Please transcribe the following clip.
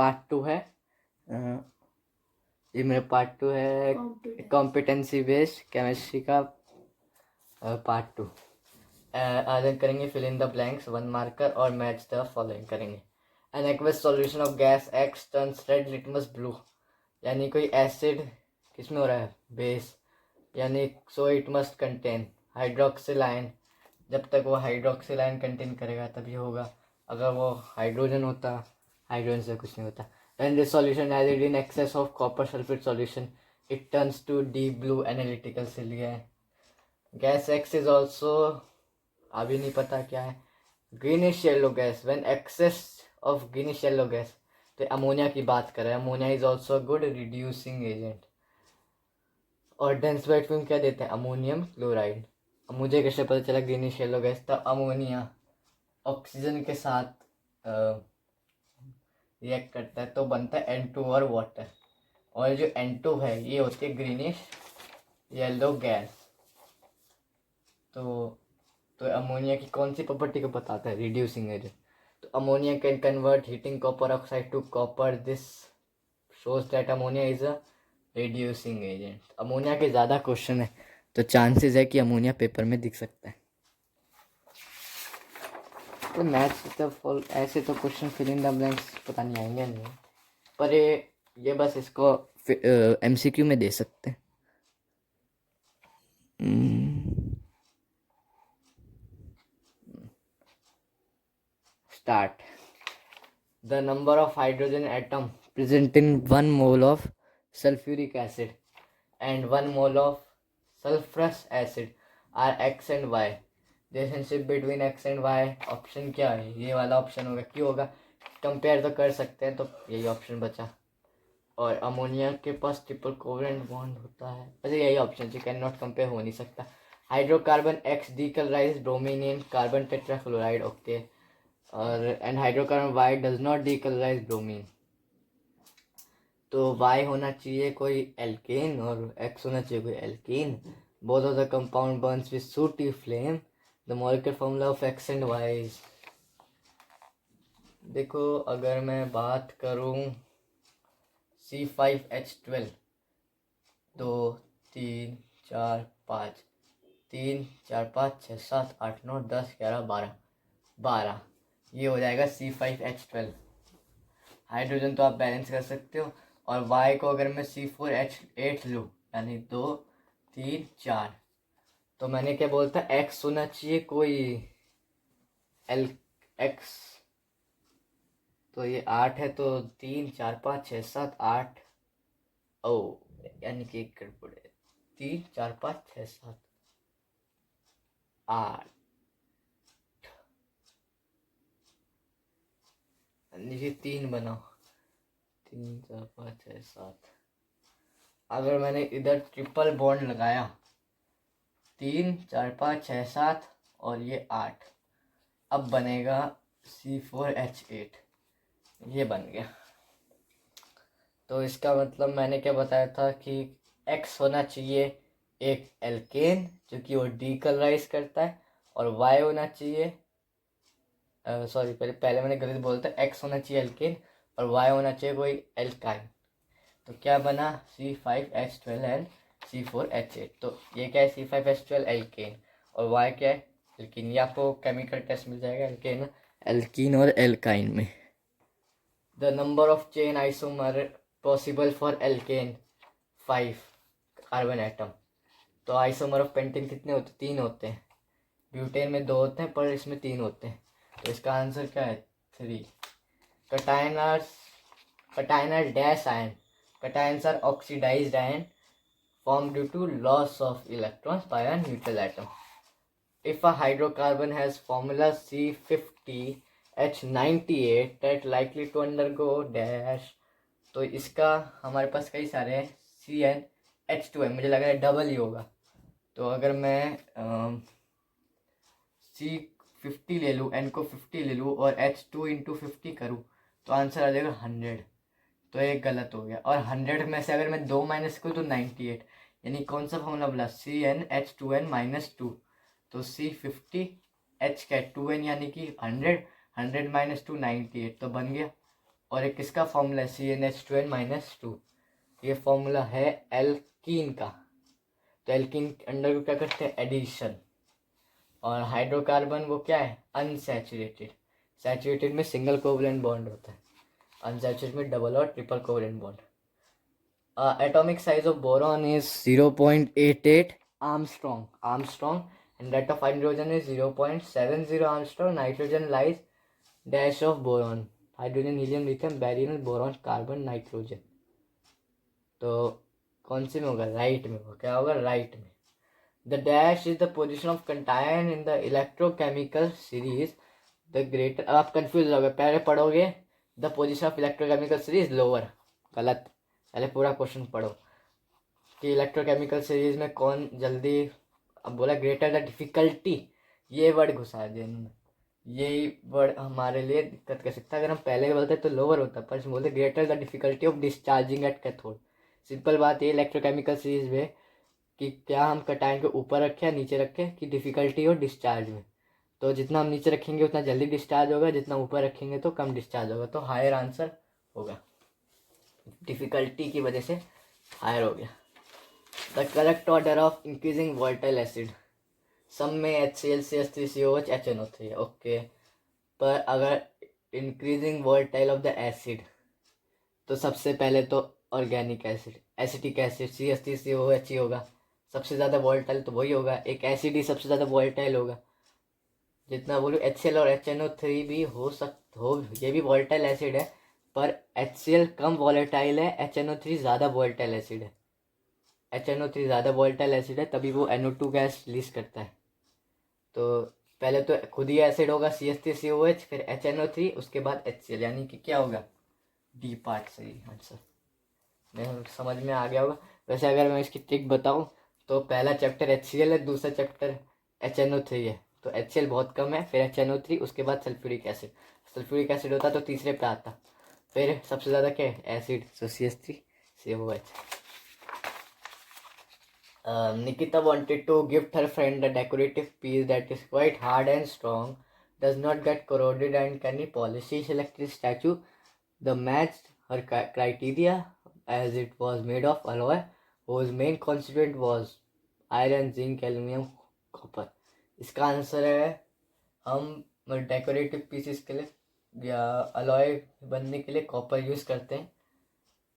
Part 2 है। ये मेरा पार्ट 2 है, कॉम्पिटेंसी बेस्ड केमिस्ट्री का पार्ट 2। आज हम करेंगे fill in the blanks, 1 marker और मैच द फॉलोइंग करेंगे। An aqueous solution of gas X turns red litmus blue, यानी कोई एसिड किसमें हो रहा है, बेस, यानी so it must contain hydroxyl ion. जब तक वो हाइड्रोक्सिल आयन कंटेन करेगा तभी होगा, अगर वो हाइड्रोजन होता, हाइड्रोजन से कुछ नहीं होता। When this solution added in excess of copper sulfate solution, it turns to deep blue analytical से लिया है। गैस X is also, अभी नहीं पता क्या है, greenish yellow gas। When excess of greenish yellow gas, तो अमोनिया की बात कर रहे हैं। Ammonia is also a good reducing agent. और डेंस वाइट फिल्म क्या देते हैं, अमोनियम क्लोराइड। अब मुझे कैसे पता चला ग्रीनिश येलो गैस था, अमोनिया ऑक्सीजन के साथ रिएक्ट करता है तो बनता है N2 और वाटर। और जो N2 है ये होती है ग्रीनिश येलो गैस। तो अमोनिया की कौन सी प्रॉपर्टी को बताता है, रिड्यूसिंग एजेंट। तो ammonia can convert heating copper oxide to copper, this shows that ammonia is a reducing agent. Ammonia के ज़्यादा क्वेश्चन है तो चांसेस है कि अमोनिया पेपर में दिख सकता है। तो मैथ्स तो ऐसे तो question fill in the blanks पता नहीं आएंगे नहीं, पर ये बस इसको MCQ में दे सकते हैं। Start. The number of hydrogen atom present in 1 mole of sulphuric acid and 1 mole of sulphurous acid are X and Y। Relationship between X and Y, option क्या है, ये वाला ऑप्शन होगा। क्यों होगा, कंपेयर तो कर सकते हैं, तो यही ऑप्शन बचा। और अमोनिया के पास ट्रिपल कोवेलेंट बॉन्ड होता है, वैसे यही ऑप्शन है, कैन नॉट कंपेयर हो नहीं सकता। Hydrocarbon X decolourise bromine in carbon tetrachloride, okay. और and hydrocarbon Y does not decolourise bromine, तो Y होना चाहिए कोई एल्केन और X होना चाहिए कोई alkane. Both of the compound burns with sooty flame. The molecular formula of X and Y is, देखो अगर मैं बात करूं C5H12, 2 3 4 5, 3 4 5 6 7 8 9 10 11 12 12, ये हो जाएगा C5H12। हाइड्रोजन तो आप बैलेंस कर सकते हो। और Y को अगर मैं C4H8 लूँ, यानी 2 3 4, तो मैंने क्या बोलता, X होना चाहिए कोई X, तो ये 8 है, तो 3 4 5 6 7 8, ओ यानी कि एक गड़बड़ है, 3 4 5 6 7 8, नीचे 3 बनाओ, 3 4 5 6 7। अगर मैंने इधर ट्रिपल बॉन्ड लगाया, 3 4 5 6 7 और ये 8, अब बनेगा C4H8, ये बन गया। तो इसका मतलब मैंने क्या बताया था कि X होना चाहिए एक एल्केन जो कि वो डीकलराइज करता है, और Y होना चाहिए, सॉरी पहले मैंने गलत बोला था, X होना चाहिए एल्केन और Y होना चाहिए कोई एल्काइन। तो क्या बना, C5H12 एंड C4H8। तो ये क्या है, C5H12 एल्केन और Y क्या है, एल्कीन। ये आपको केमिकल टेस्ट मिल जाएगा एल्केन, एल्कीन और एल्काइन में। The number of chain isomer possible for alkane 5 carbon atom. तो आइसोमर ऑफ पेंटेन कितने होते, 3 होते हैं। ब्यूटेन में 2 होते हैं, पर इसमें 3 होते हैं, तो इसका आंसर क्या है, 3। Cations are dash ion. Cations are oxidized ion formed due to loss of electrons by a neutral atom. If a hydrocarbon has formula C50H98, that likely to undergo dash। तो इसका हमारे पास कई सारे हैं, CnH2 है, मुझे लग रहा है डबल ही होगा। तो अगर मैं C50 ले लूँ, N को 50 ले लूँ और H2 इंटू 50 करूँ, तो आंसर आ जाएगा 100। तो ये गलत हो गया। और 100 में से अगर मैं 2 माइनस करूँ तो 98, यानी कौन सा फॉर्मूला बोला, CnH2n-2। तो C50H का 2n यानी कि 100, 100 - 2 98, तो बन गया और एक किसका फॉर्मूला है, CnH2n-2। ये फॉर्मूला है एल्कीन का। तो एल्कीन अंडर को क्या करते हैं, एडिशन। और हाइड्रोकार्बन वो क्या है, अनसैचुरेटेड। सैचुरेटेड में सिंगल कोवलेंट बॉन्ड होता है, अनसैचुरेटेड में डबल और triple covalent bond. Atomic size of boron is 0.88 Armstrong, and that of hydrogen is 0.70 Armstrong. Nitrogen lies dash of boron, hydrogen, helium, lithium, barium, boron, carbon, nitrogen. तो कौन से में होगा, right में होगा, क्या होगा, राइट में। The dash is the position of cation in the electrochemical series the greater. अब आप कंफ्यूज हो गए, पहले पढ़ोगे the position of electrochemical series lower, गलत, पहले पूरा क्वेश्चन पढ़ो कि इलेक्ट्रोकेमिकल सीरीज में कौन जल्दी। अब बोला ग्रेटर द डिफिकल्टी, ये वर्ड घुसा दिया इन्होंने, ये वर्ड हमारे लिए दिक्कत कर सकता है। अगर हम पहले बोलते तो लोअर होता, पर बोलते greater the difficulty of discharging at cathode. Simple बात ये इलेक्ट्रोकेमिकल सीरीज में कि क्या हम कटायन को ऊपर रखें या नीचे रखें, कि डिफिकल्टी हो डिस्चार्ज में। तो जितना हम नीचे रखेंगे उतना जल्दी डिस्चार्ज होगा, जितना ऊपर रखेंगे तो कम डिस्चार्ज होगा। तो हायर आंसर होगा, डिफिकल्टी की वजह से हायर हो गया। The correct order of increasing volatile acid, सब में HCl CH3COH HNO3 ओके। पर अगर increasing volatile of the acid तो सबसे पहले तो organic acid, acetic acid CH3COH ही होगा, सबसे ज़्यादा वोलेटाइल तो वही होगा। एक एसिड ही सबसे ज़्यादा वोलेटाइल होगा। जितना बोलूँ HCl और HNO3 भी हो ये भी वोलेटाइल एसिड है, पर HCl कम वोलेटाइल है, HNO3 ज़्यादा वोलेटाइल एसिड है। HNO3 ज़्यादा वोलेटाइल एसिड है, तभी वो NO2 गैस रिलीज करता है। तो पहले तो खुद ही एसिड होगा CH3COH, फिर HNO3, उसके बाद HCl, यानी कि क्या होगा, डी पार्ट सही आंसर। नहीं समझ में आ गया होगा। वैसे अगर मैं इसकी ट्रिक बताऊं तो पहला चैप्टर HCl है, दूसरा चैप्टर HNO3 है। तो HCl बहुत कम है, फिर HNO3, उसके बाद सल्फ्यूरिक एसिड। सल्फ्यूरिक एसिड होता तो तीसरे पे आता, फिर सबसे ज़्यादा क्या है, acid, so CH3COH। Nikita wanted to gift her friend a decorative piece that is quite hard and strong, does not get corroded and can be polished. She selected a statue that matched her criteria as it was made of alloy whose main constituent was iron, zinc, aluminium, copper. इसका answer है हम decorative pieces के लिए या alloy बनने के लिए copper use करते हैं।